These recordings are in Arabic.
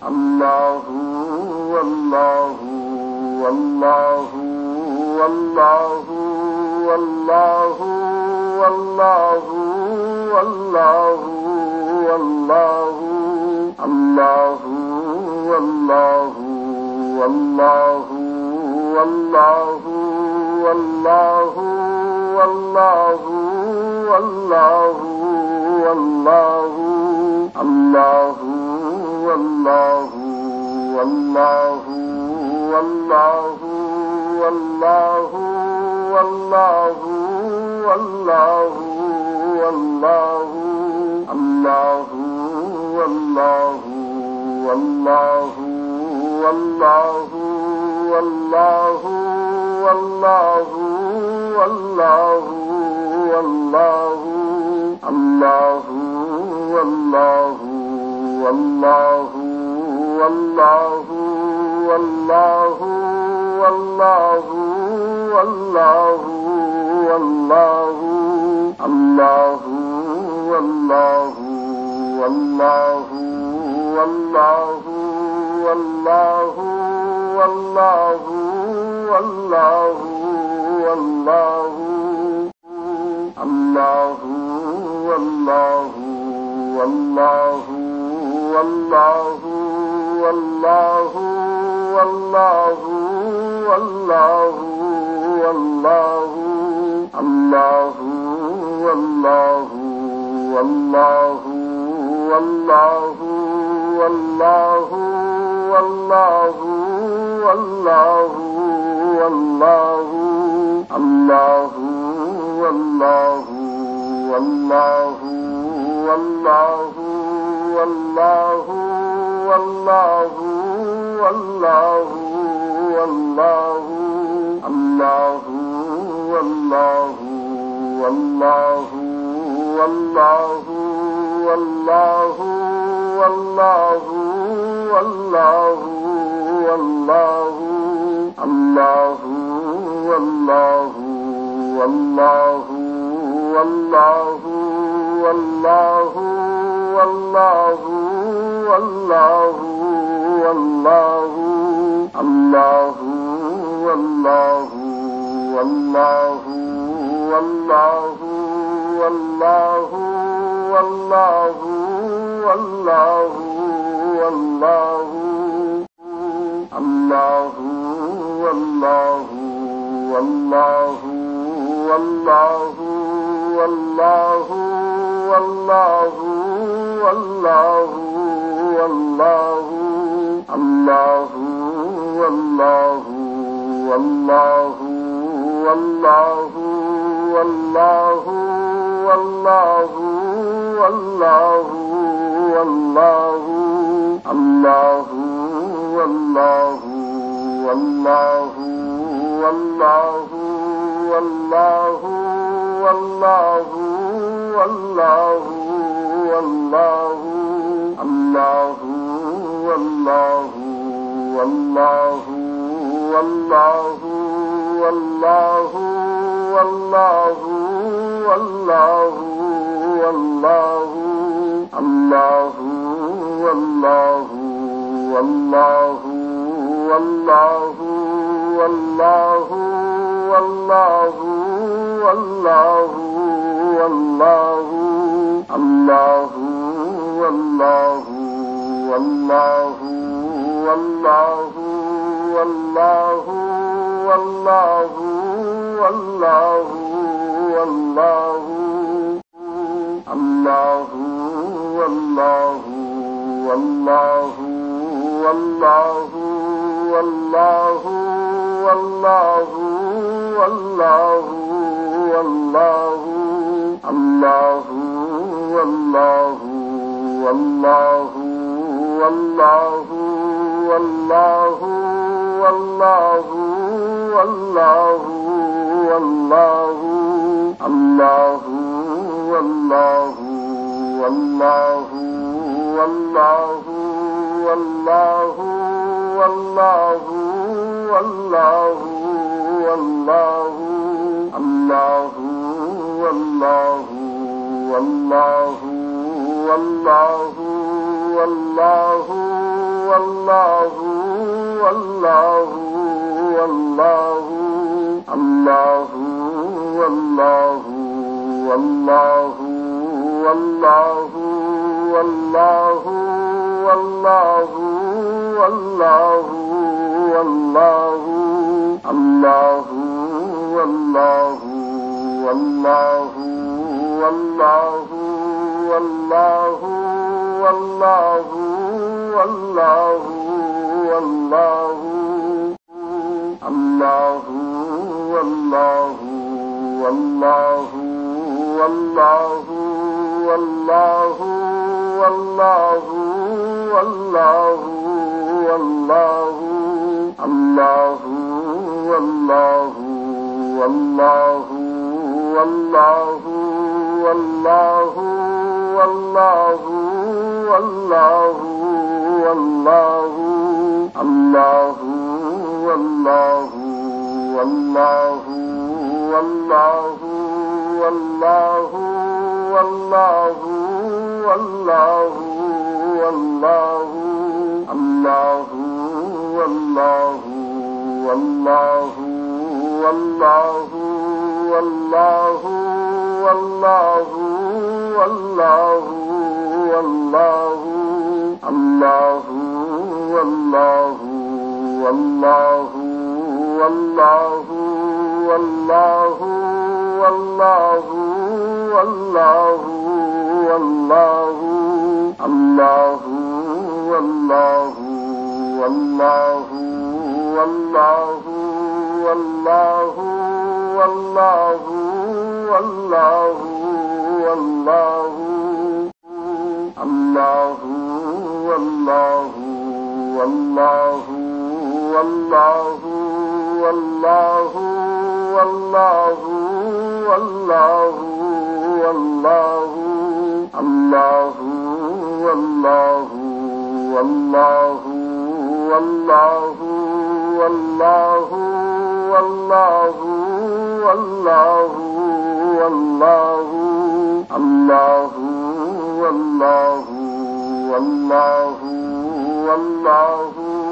الله والله والله والله والله والله والله والله الله والله والله والله والله والله والله والله الله والله والله والله والله والله والله والله الله والله والله والله والله والله والله والله الله والله والله والله والله والله والله والله الله والله والله والله والله والله والله والله الله والله والله والله والله والله والله والله الله والله والله والله والله والله والله والله الله والله والله والله والله والله والله والله الله والله والله والله والله والله والله والله الله والله والله والله والله والله والله والله الله والله والله والله والله والله والله والله الله والله والله والله والله والله والله والله الله والله والله والله والله والله والله والله الله والله والله والله والله والله والله والله الله والله والله والله والله والله والله والله الله والله والله والله والله والله والله والله الله والله والله والله والله والله والله والله الله والله والله والله والله والله والله والله الله والله والله والله والله والله والله والله الله والله والله والله والله والله والله والله الله والله والله والله والله والله والله والله الله والله والله والله والله والله والله والله الله والله والله والله والله والله والله والله الله والله والله والله والله والله والله والله الله والله والله والله والله والله والله والله الله والله والله والله والله والله والله والله الله والله والله والله والله والله والله والله الله والله والله والله والله والله والله والله الله والله والله والله والله والله والله والله الله والله والله والله والله والله والله والله الله والله والله والله والله والله والله والله الله والله والله والله والله والله والله والله الله والله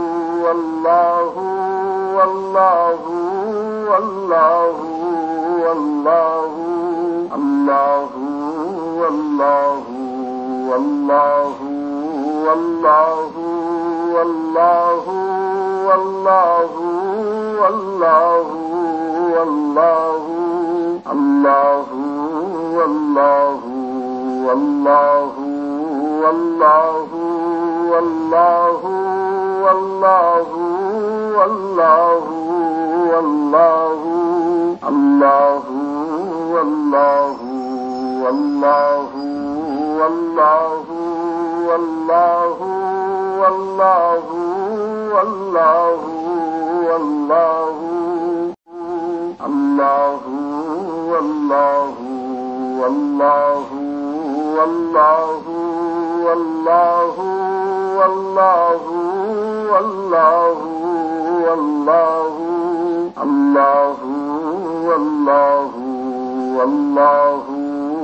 والله والله والله والله والله والله الله والله والله والله والله والله والله والله الله والله والله والله والله والله والله والله الله والله والله والله والله والله والله والله الله والله والله والله والله والله والله والله الله والله والله والله والله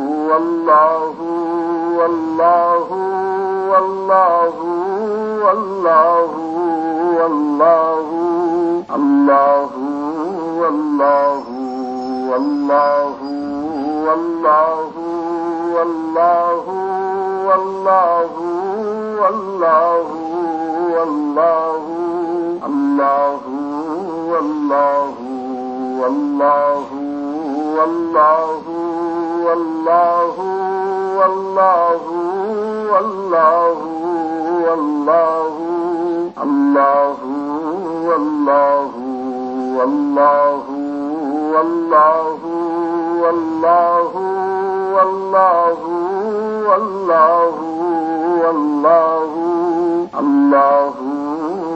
والله والله والله الله والله والله والله والله والله والله والله الله والله والله والله والله والله والله والله الله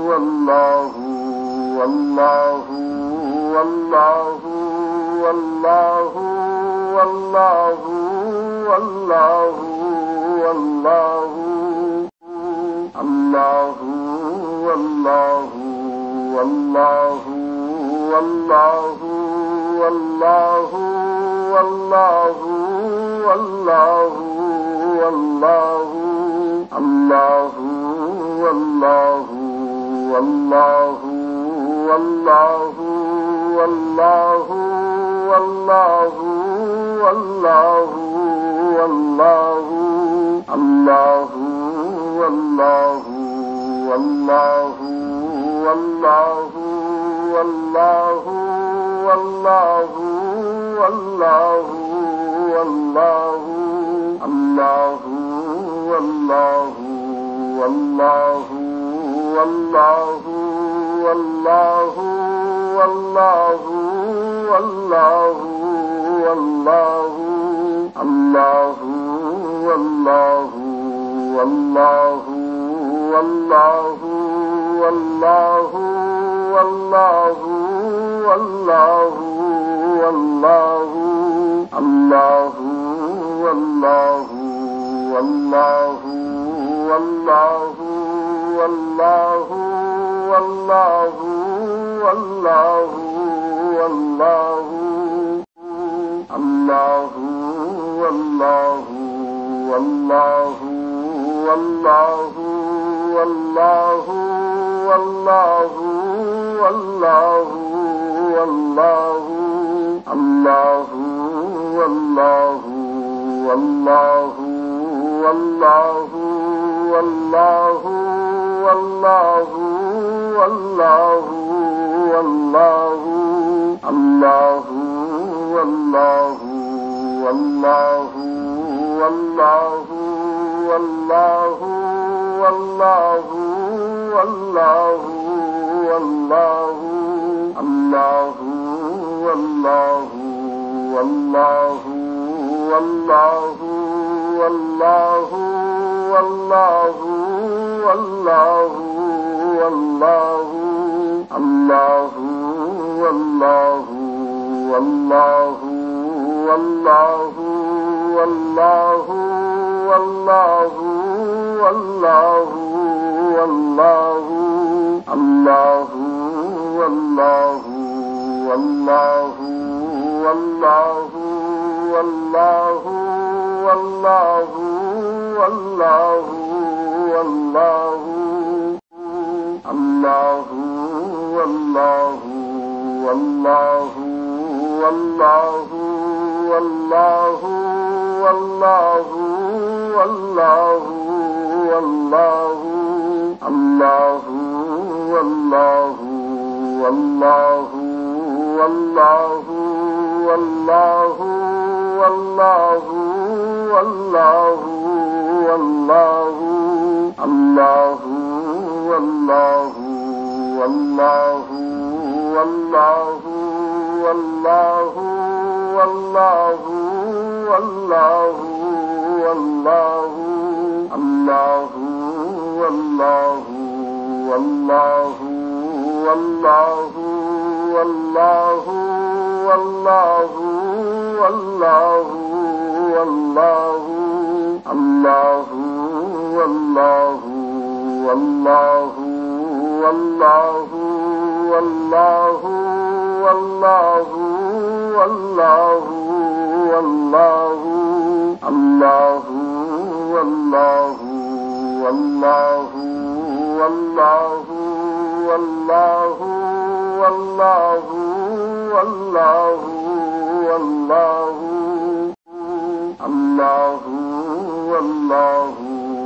والله والله والله والله والله والله والله الله والله والله والله والله والله والله والله الله والله والله والله والله والله والله والله الله والله والله والله والله والله والله والله الله والله والله والله والله والله والله والله الله والله والله والله والله والله والله والله الله والله والله والله والله والله والله والله الله والله والله والله والله والله والله والله الله والله والله والله والله والله والله والله الله والله والله والله والله والله والله والله الله والله والله والله والله والله والله والله الله والله والله والله والله والله والله والله الله والله والله والله والله والله والله والله الله والله والله والله والله والله والله والله الله والله والله والله والله والله والله والله الله والله والله والله والله والله والله والله الله والله والله والله والله والله والله والله الله والله والله والله والله والله والله والله الله والله والله والله والله والله والله والله الله والله والله والله والله والله والله والله الله والله والله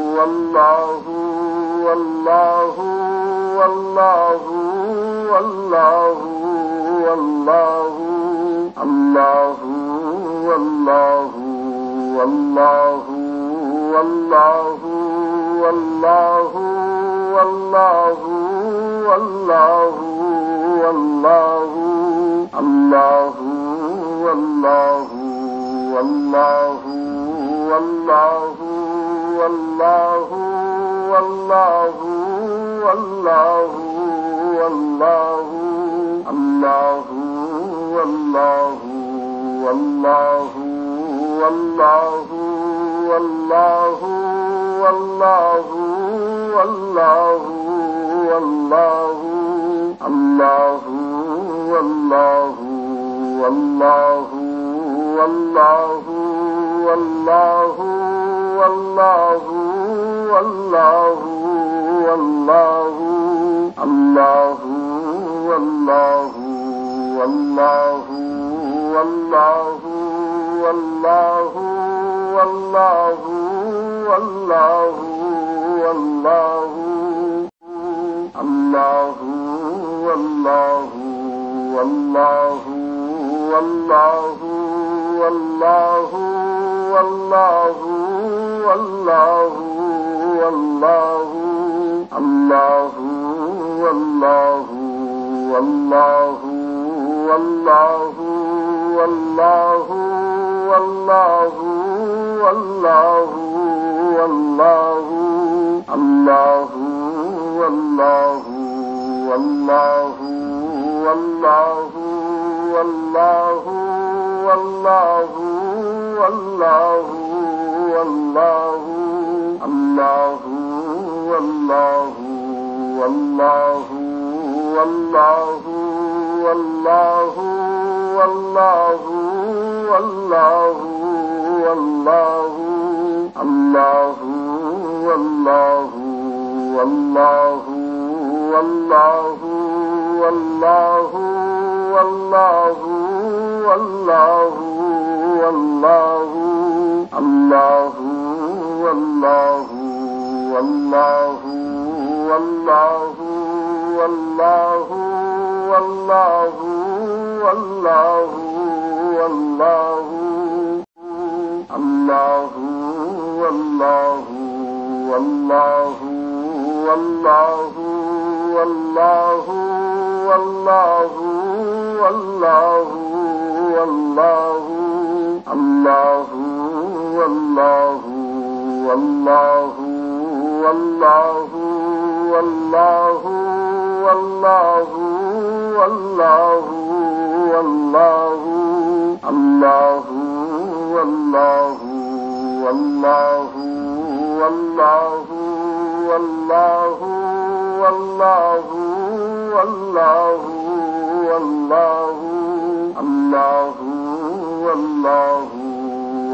والله والله والله والله والله الله والله والله والله والله والله والله والله الله والله والله والله والله والله والله والله الله والله والله والله والله والله والله الله الله والله والله والله والله والله والله والله الله والله والله والله والله والله والله والله الله والله والله والله والله والله والله والله الله والله والله والله والله والله والله والله الله والله والله والله والله والله والله والله الله والله والله والله والله والله والله والله الله والله والله والله والله والله والله والله الله والله والله والله والله والله والله والله الله والله والله والله والله والله والله والله الله والله والله والله والله والله والله والله الله والله والله والله والله والله والله والله الله والله والله والله والله والله والله والله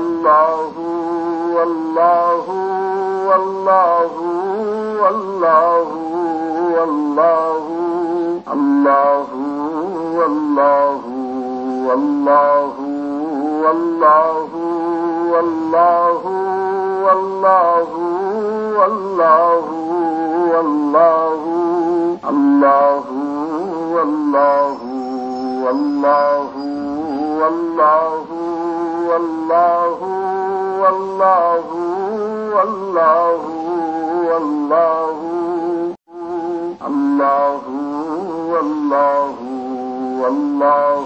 الله والله والله والله والله والله والله والله الله والله والله والله والله والله والله والله الله والله والله والله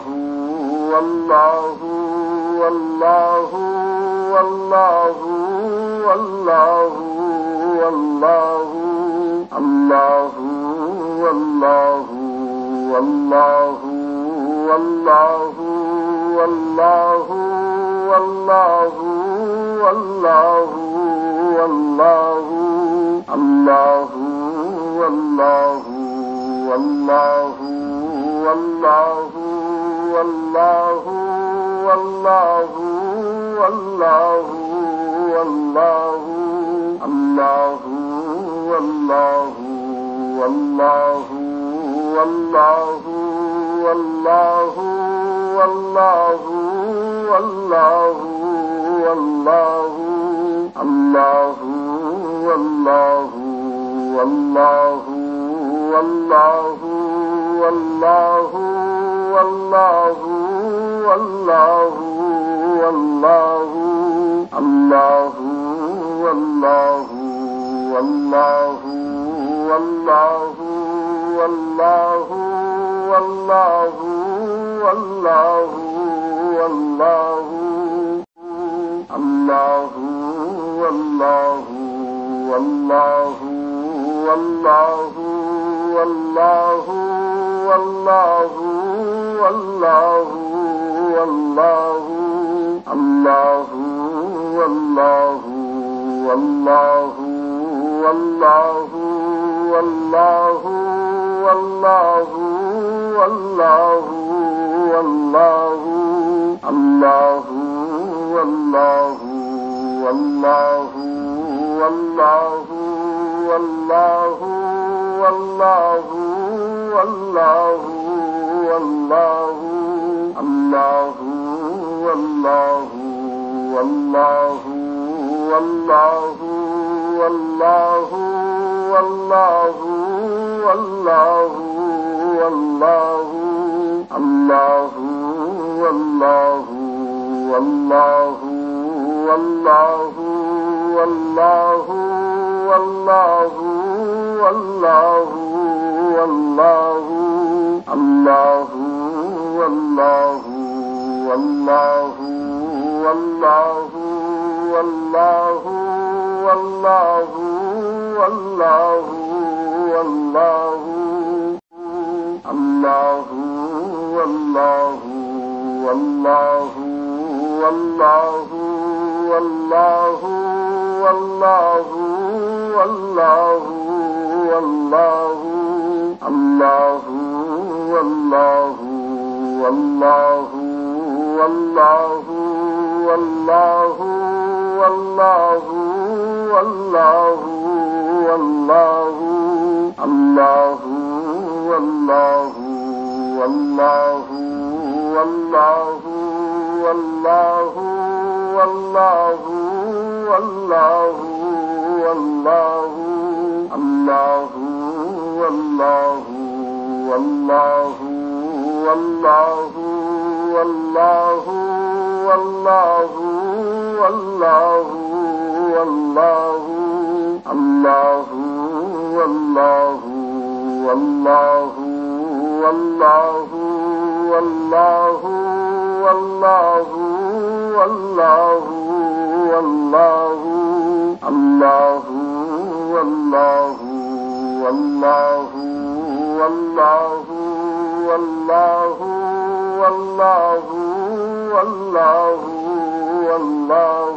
والله والله والله والله الله والله والله والله والله والله والله والله الله والله والله والله والله والله والله والله الله والله والله والله والله والله والله والله الله والله والله والله والله والله والله والله الله والله والله والله والله والله والله والله الله والله والله والله والله والله والله والله الله والله والله والله والله والله والله والله الله والله والله والله والله والله والله والله الله والله والله والله والله والله والله والله الله والله والله والله والله والله والله والله الله والله والله والله والله والله والله والله الله والله والله والله والله والله والله والله الله والله والله والله والله والله والله والله الله والله والله والله والله والله والله والله الله والله والله والله والله والله والله والله الله والله والله والله والله والله والله والله الله والله والله والله والله والله والله والله الله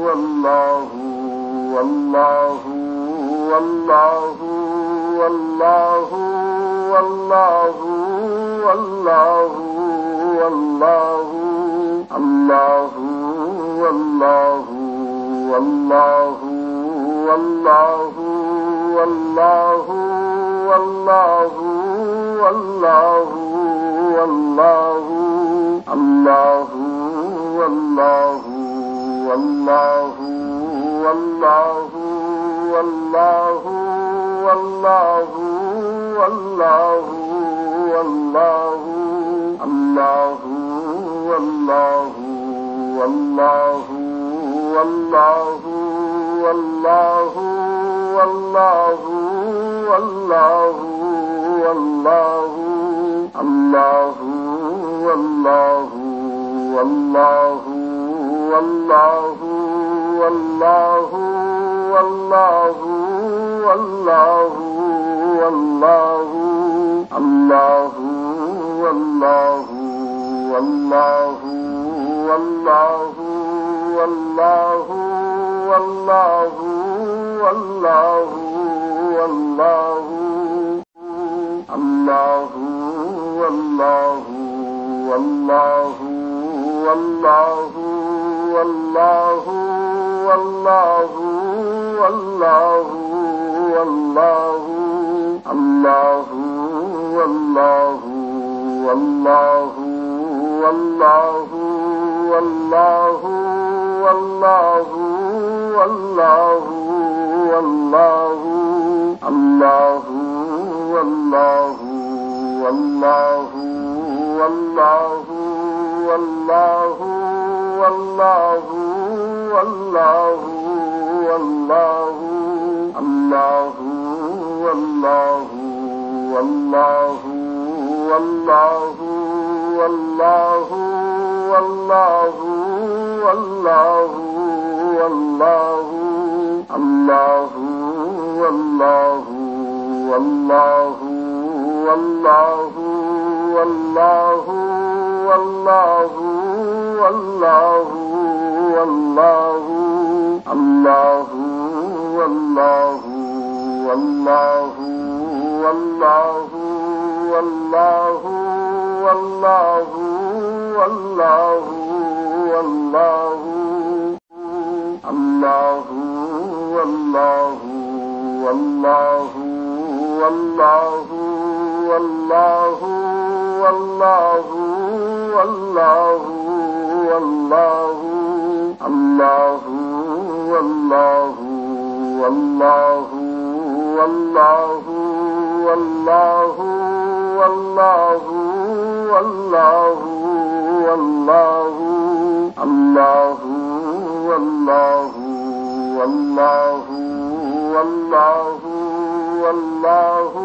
والله والله والله والله والله والله والله الله والله والله والله والله والله والله والله الله والله والله والله والله والله والله والله الله والله والله والله والله والله والله والله الله والله والله والله والله والله والله والله الله والله والله والله والله والله والله والله الله والله والله والله والله والله والله والله الله والله والله والله والله والله والله والله الله والله والله والله والله والله والله والله الله والله والله والله والله والله والله والله الله والله والله والله والله والله والله والله الله والله والله والله والله الله والله والله والله والله والله والله والله الله والله والله والله والله والله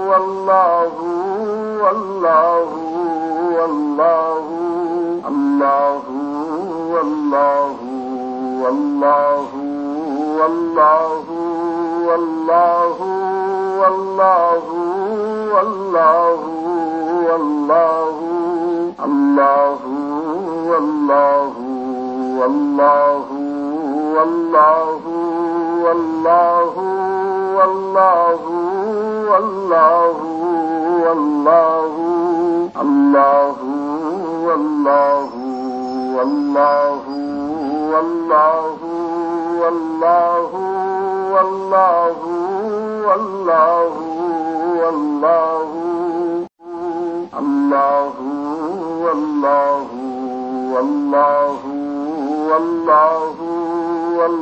والله والله الله والله والله والله والله والله والله والله الله والله والله والله والله والله والله والله الله والله والله والله والله والله والله والله الله والله والله والله والله والله والله والله الله والله والله والله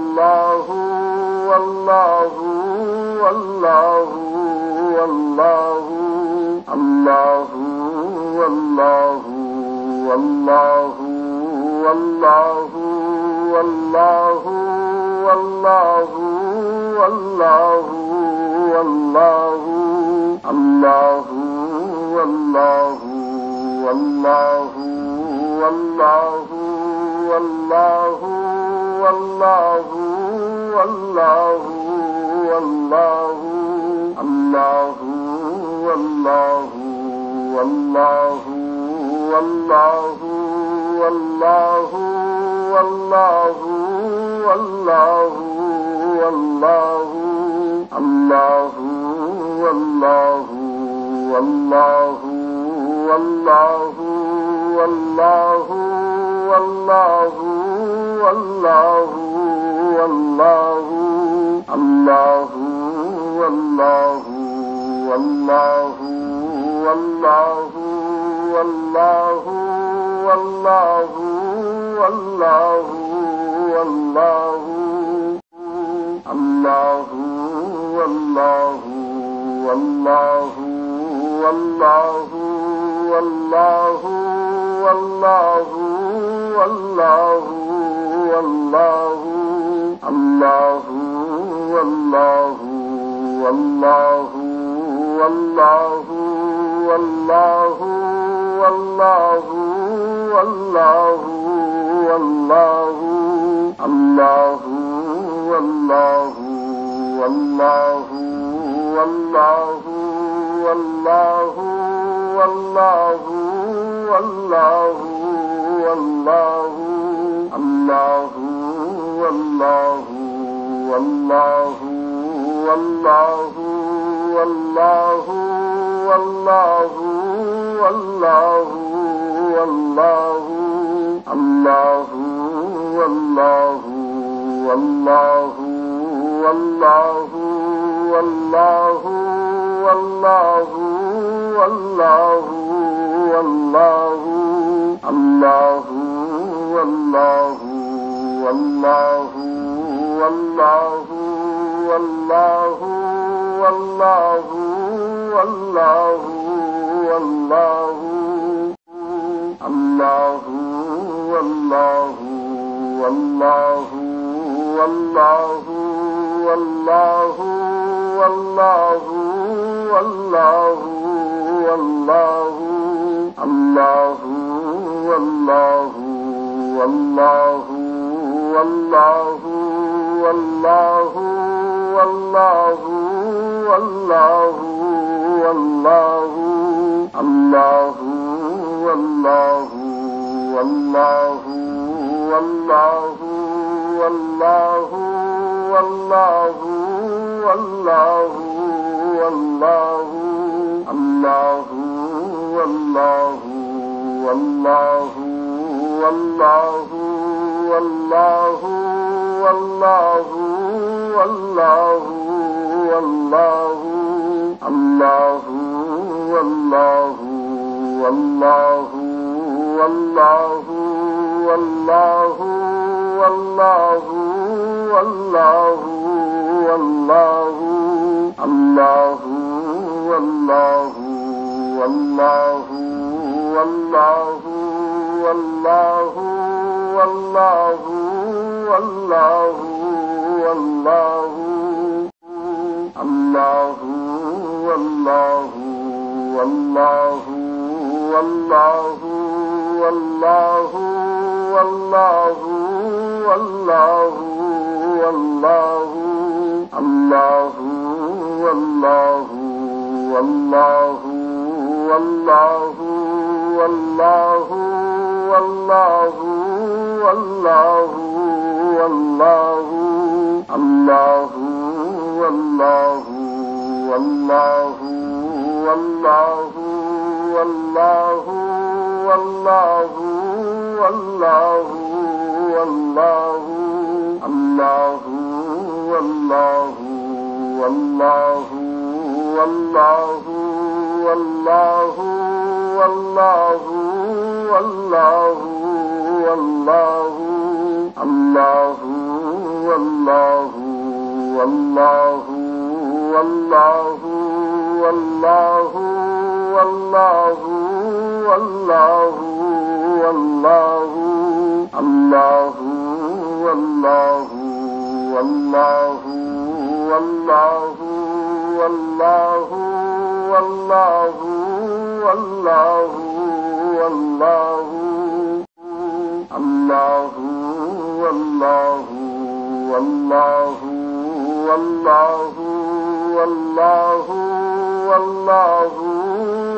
والله والله والله والله الله والله والله والله والله والله والله والله الله والله والله والله والله والله والله والله الله والله والله والله والله والله والله والله الله والله والله والله والله والله والله والله الله والله والله والله والله والله والله والله الله والله والله والله والله والله والله والله الله والله والله والله والله والله والله والله الله والله والله والله والله والله والله والله الله والله والله والله والله والله والله والله الله والله والله والله والله والله والله والله الله والله والله والله والله والله والله والله الله والله والله والله والله والله والله والله الله والله والله والله والله والله والله والله الله والله والله والله والله والله والله والله الله والله والله والله والله والله والله والله الله والله والله والله والله والله والله والله الله والله والله والله والله والله والله والله الله والله والله والله والله والله والله والله الله والله والله والله والله والله والله والله الله والله والله والله والله والله والله والله الله والله والله والله والله والله والله والله الله والله والله والله والله والله والله والله الله والله والله والله والله والله والله والله الله والله والله والله والله والله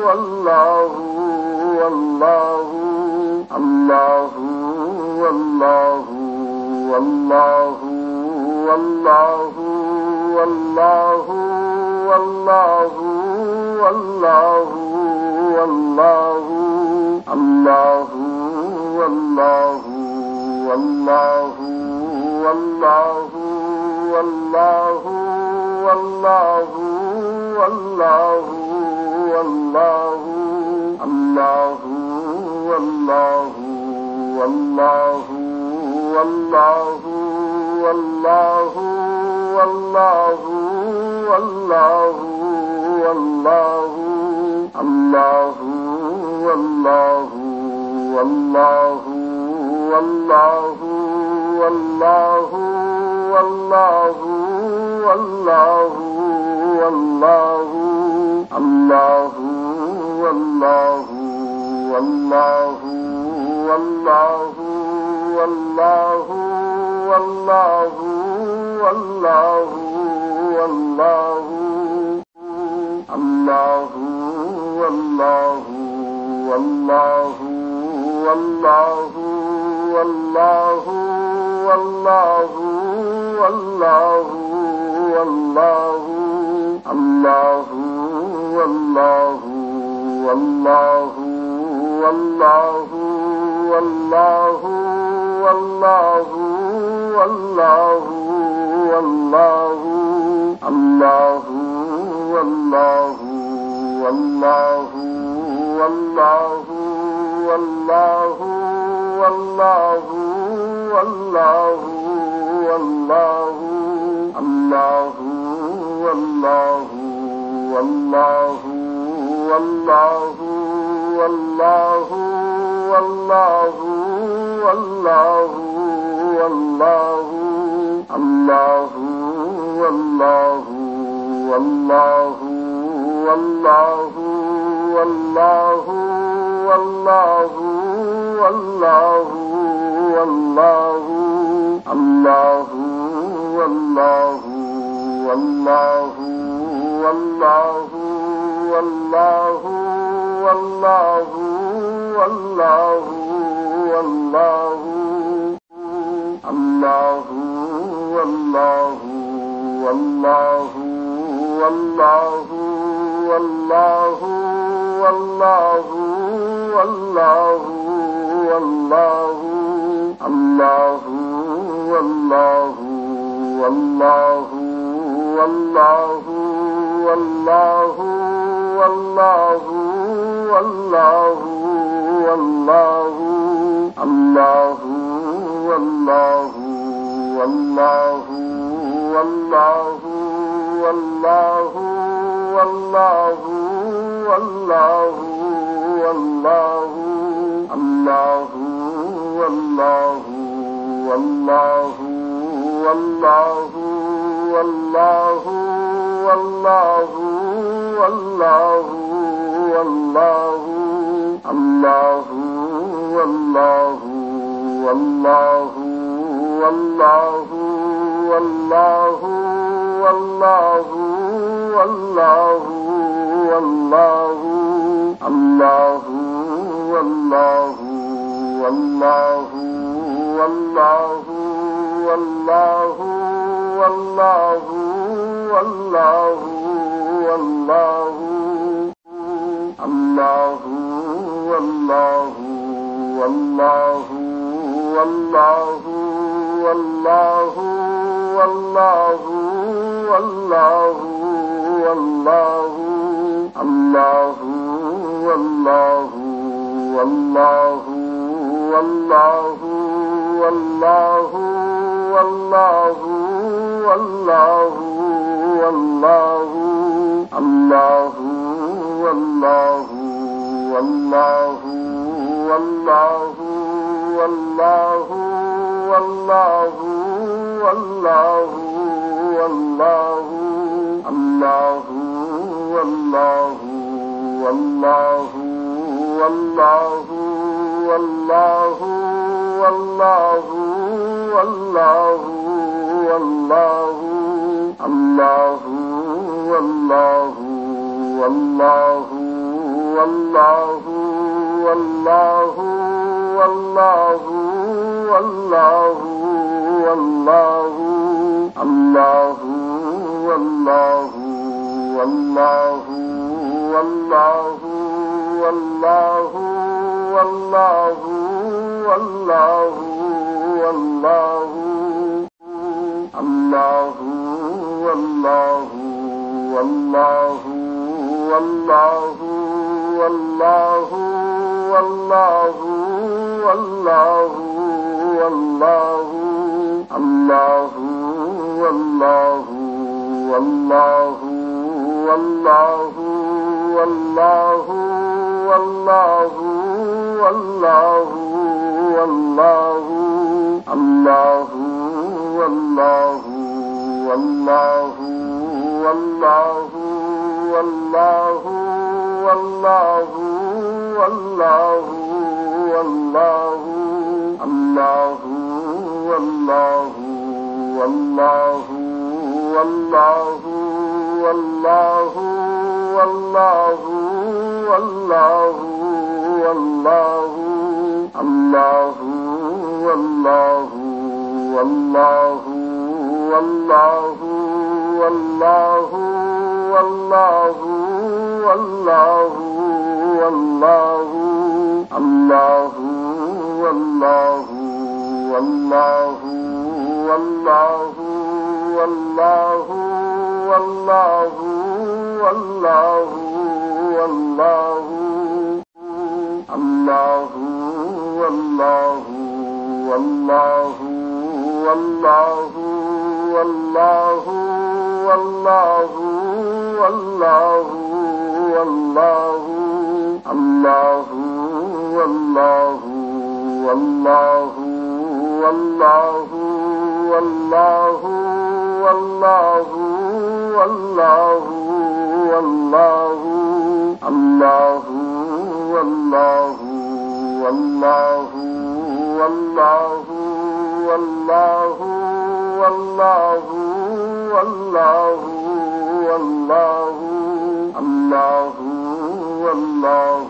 والله والله الله والله والله والله والله والله والله والله الله والله والله والله والله والله والله والله الله والله والله والله والله والله والله والله الله والله والله والله والله والله والله والله الله والله والله والله والله والله والله والله الله والله والله والله والله والله والله والله الله والله والله والله والله والله والله والله الله والله والله والله والله والله والله والله الله والله والله والله والله والله والله والله الله والله والله والله والله والله والله والله الله والله والله والله والله والله والله والله الله والله والله والله والله والله والله والله الله والله والله والله والله والله والله والله الله والله والله والله والله والله والله والله الله والله والله والله والله والله والله والله الله والله والله والله والله والله والله والله الله والله والله والله والله والله والله والله الله والله والله والله والله والله والله والله الله والله والله والله والله والله والله والله الله والله والله والله والله والله والله والله الله والله والله والله والله والله والله والله الله والله والله والله والله والله والله والله الله والله والله والله والله والله والله والله الله والله والله والله والله والله والله والله الله والله والله والله والله والله والله والله الله والله والله والله والله والله والله والله الله والله والله والله والله والله والله والله الله والله والله والله والله والله والله والله الله والله والله والله والله والله والله والله الله والله والله والله والله والله والله والله الله والله والله والله والله والله والله والله الله والله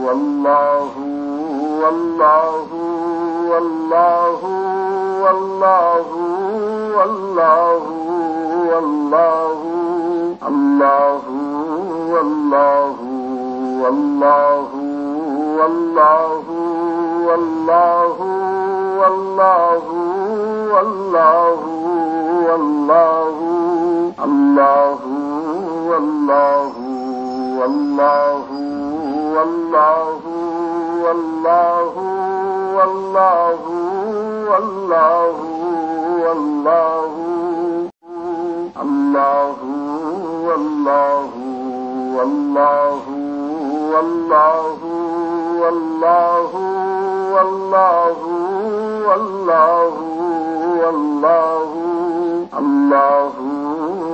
والله والله والله والله والله والله الله والله والله والله والله والله والله والله الله والله والله والله والله والله والله والله الله والله والله والله والله والله والله والله الله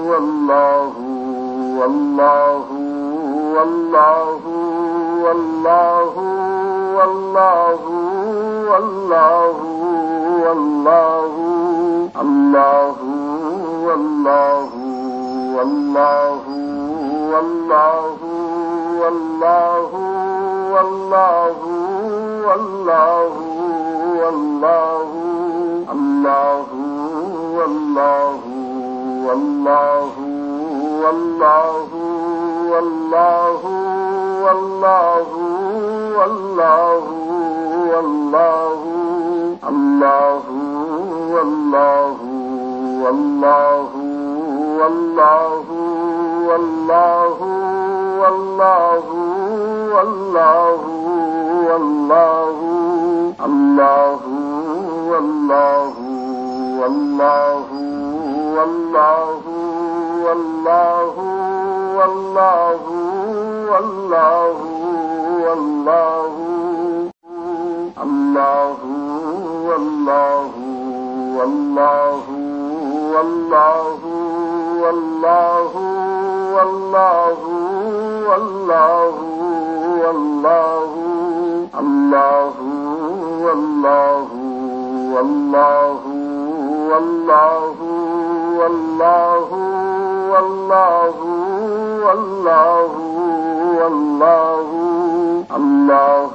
والله والله والله والله والله والله والله الله والله والله والله والله والله والله والله الله والله والله والله والله والله والله والله الله والله والله والله والله والله والله والله الله والله والله والله والله والله والله والله الله والله والله والله والله والله والله والله الله والله والله والله والله والله والله والله الله والله والله والله والله والله والله والله الله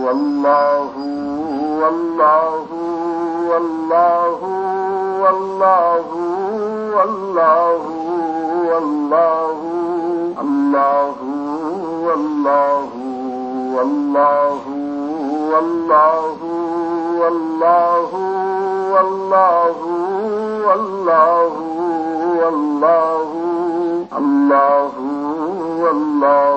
والله والله والله والله والله والله والله الله والله والله والله والله والله والله والله الله والله والله والله والله والله والله والله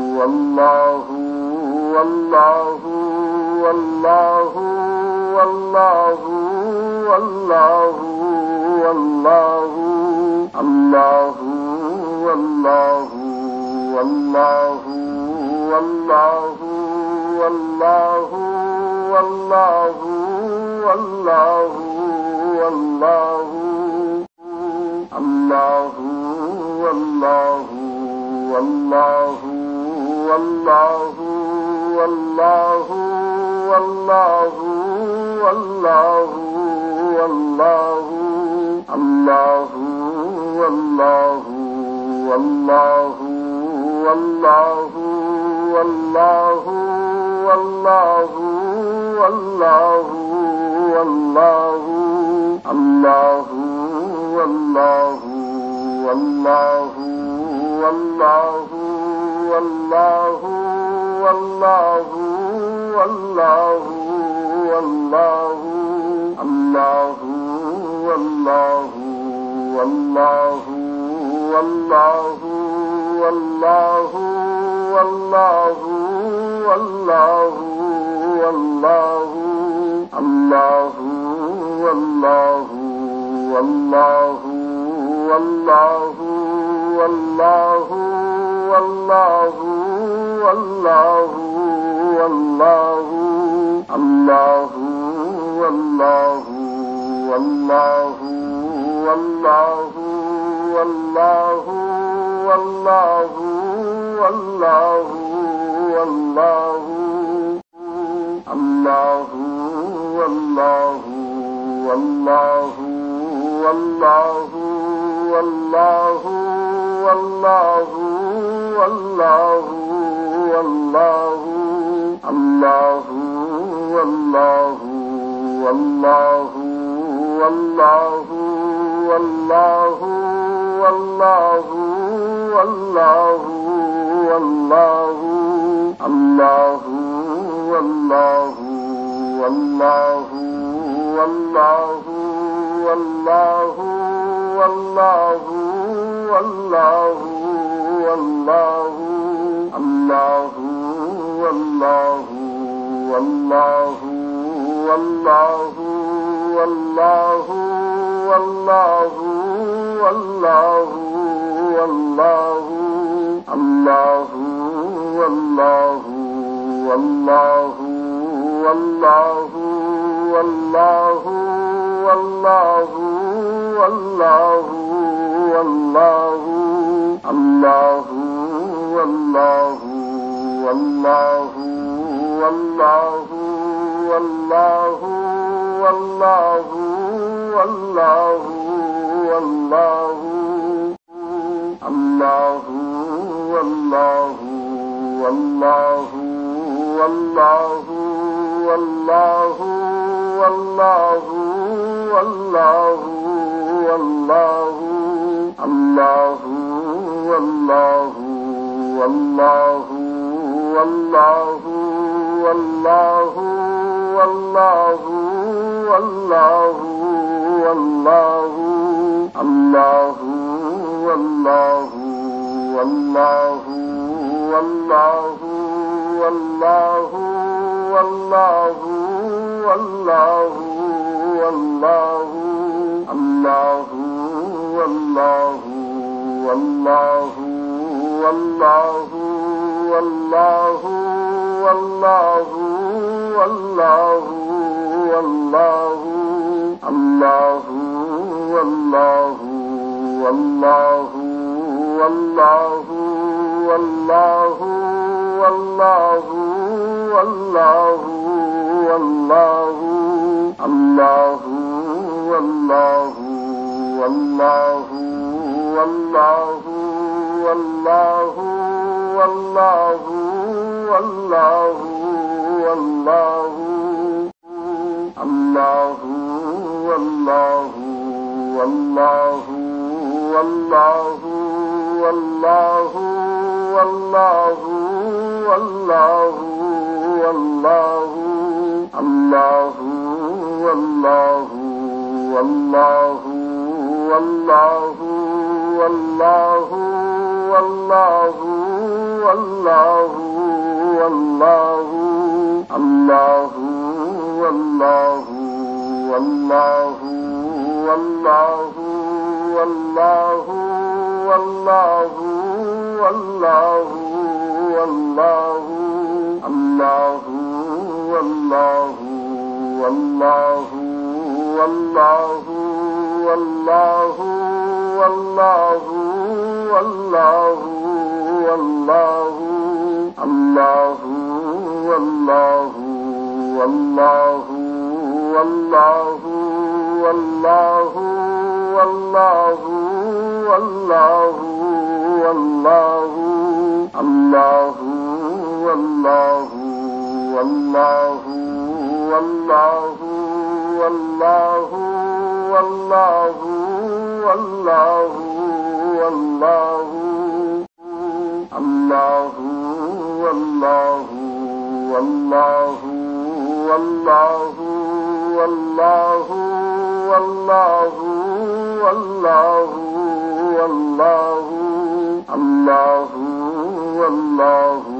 الله والله والله والله والله والله والله والله الله والله والله والله والله والله والله والله الله والله والله والله والله والله والله والله الله والله والله والله والله والله والله والله الله والله والله والله والله والله والله والله الله والله والله والله والله والله والله والله الله والله والله والله والله والله والله والله الله والله والله والله والله والله والله والله الله والله والله والله والله والله والله والله الله والله والله والله والله والله والله والله الله والله والله والله والله والله والله والله الله والله والله والله والله والله والله والله الله والله والله والله والله والله والله والله الله والله والله والله والله والله والله والله الله والله والله والله والله والله والله والله الله والله والله والله والله والله والله والله الله والله والله والله والله والله والله والله الله والله والله والله والله والله والله والله الله والله والله والله والله والله والله والله الله والله والله والله والله والله والله والله الله والله والله والله والله والله والله والله الله والله والله والله والله والله والله والله الله والله والله والله والله والله والله والله الله والله والله والله والله والله والله والله الله والله والله والله والله والله والله والله الله والله والله والله والله والله والله والله الله والله والله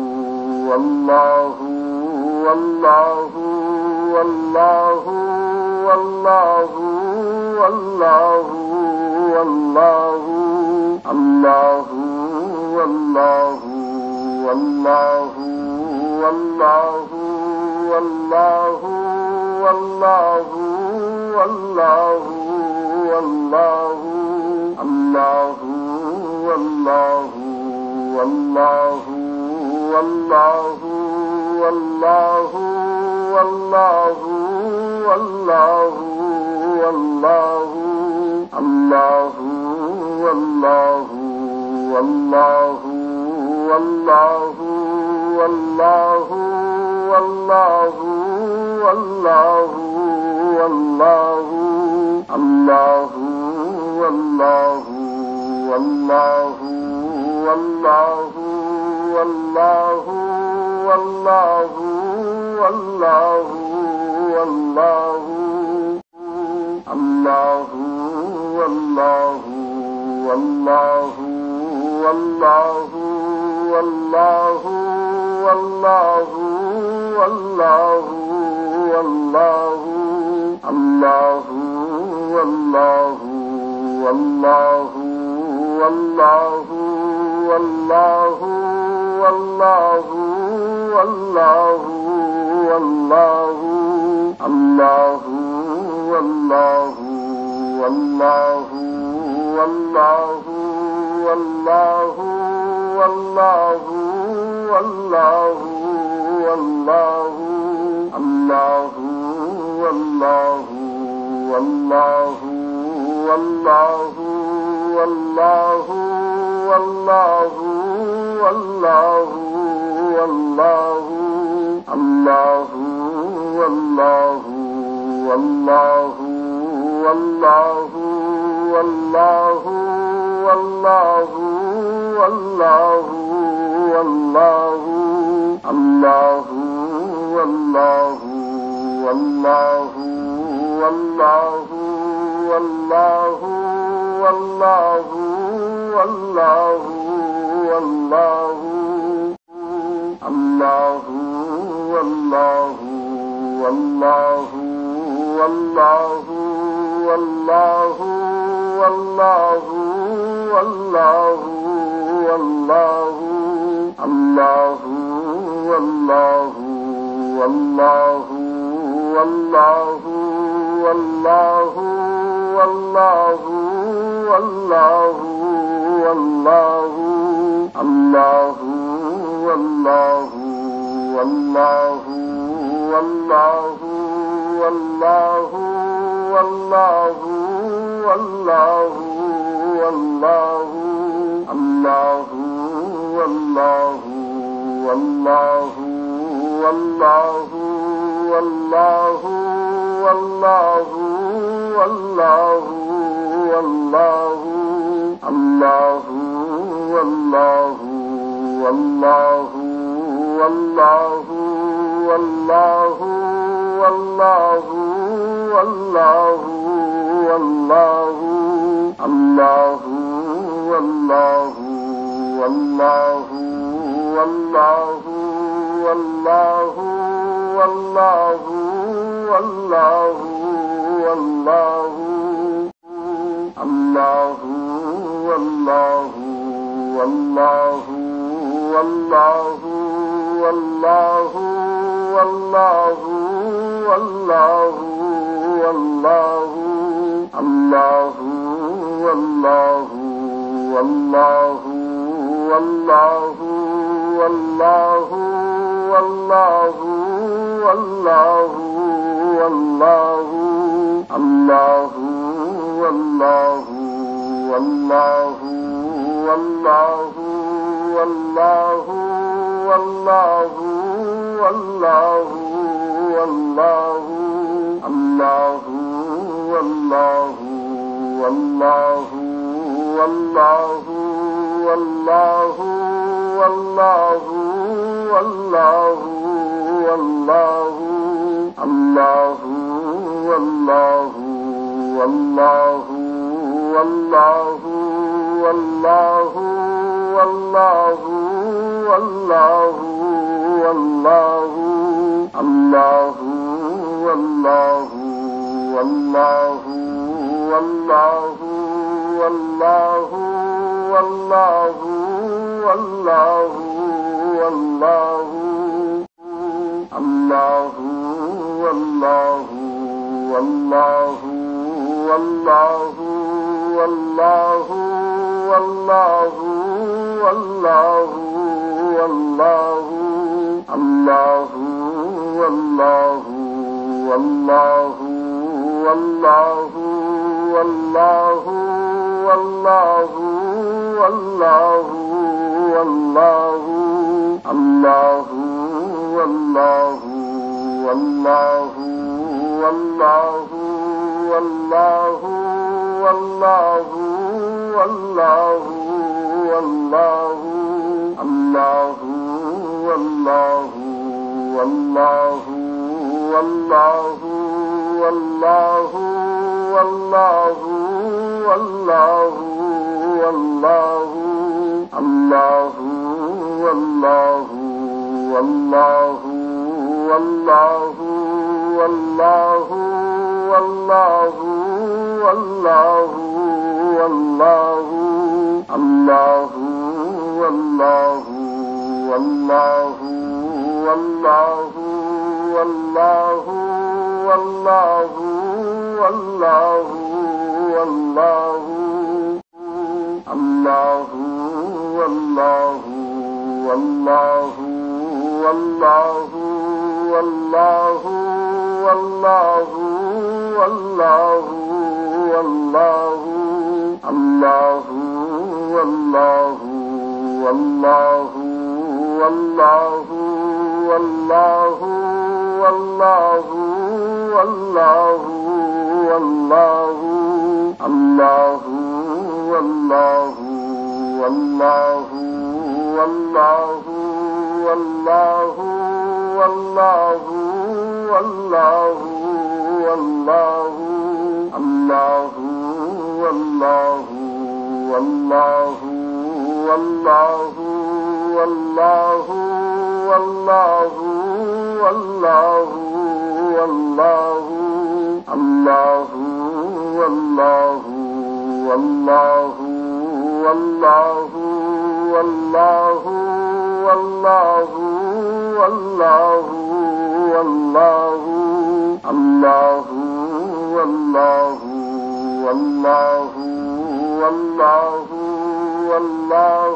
والله والله والله والله والله الله والله والله والله والله والله والله والله الله والله والله والله والله والله والله والله الله والله والله والله والله والله والله والله الله والله والله والله والله والله والله والله الله والله والله والله والله والله والله والله الله والله والله والله والله والله والله والله الله والله والله والله والله والله والله والله الله والله والله والله والله والله والله والله الله والله والله والله والله والله والله والله الله والله والله والله والله والله والله والله الله والله والله والله والله والله والله والله الله والله والله والله والله والله والله والله الله والله والله والله والله والله والله والله الله والله والله والله والله والله والله والله الله والله والله والله والله والله والله والله الله والله والله والله والله والله والله والله الله والله والله والله والله والله والله والله الله والله والله والله والله والله والله والله الله والله والله والله والله والله والله والله الله والله والله والله والله والله والله والله الله والله والله والله والله والله والله والله الله والله والله والله والله والله والله والله الله والله والله والله والله والله والله والله الله والله والله والله والله والله والله والله الله والله والله والله والله والله والله والله الله والله والله والله والله والله والله والله الله والله والله والله والله والله والله والله الله والله والله والله والله والله والله والله الله والله والله والله والله والله والله والله الله والله والله والله والله والله والله والله الله والله والله والله والله والله والله والله الله والله والله والله والله والله والله والله الله والله والله والله والله والله والله والله الله والله والله والله والله والله والله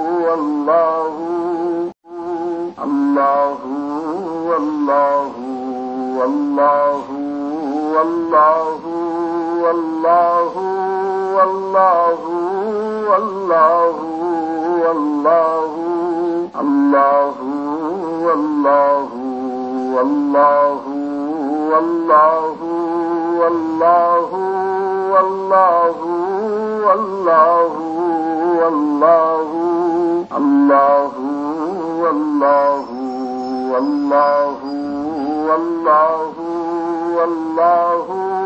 والله الله والله والله والله والله والله والله والله الله والله والله والله والله والله والله والله الله والله والله والله والله والله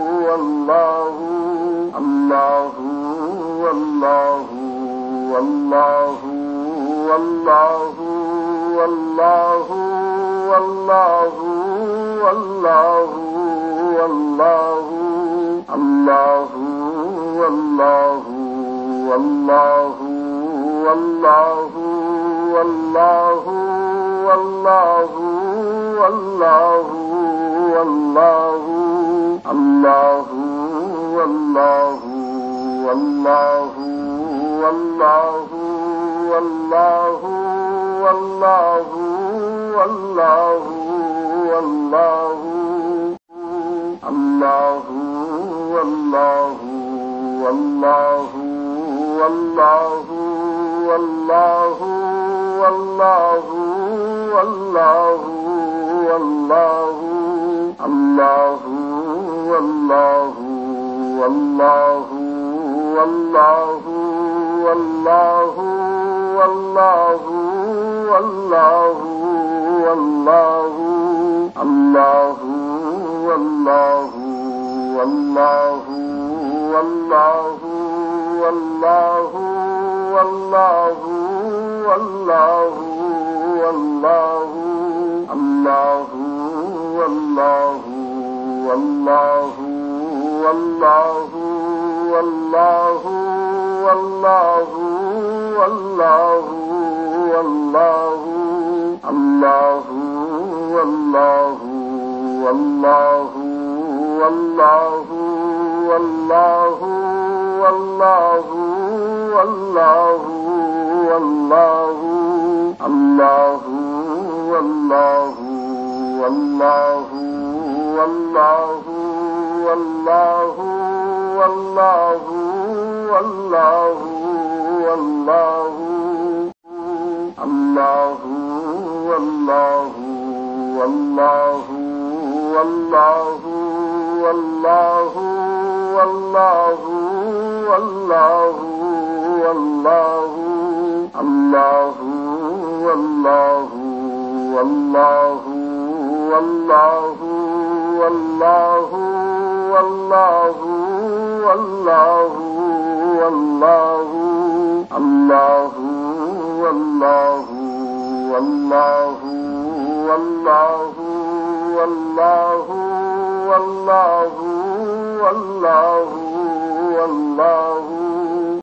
والله والله الله والله والله والله والله والله والله والله الله والله والله والله والله والله والله والله الله والله والله والله والله والله والله والله الله والله والله والله والله والله والله والله الله والله والله والله والله والله والله والله الله والله والله والله والله والله والله والله الله والله والله والله والله والله والله والله الله والله والله والله والله والله والله والله الله والله والله والله والله والله والله والله الله والله والله والله والله والله والله والله الله والله والله والله والله والله والله والله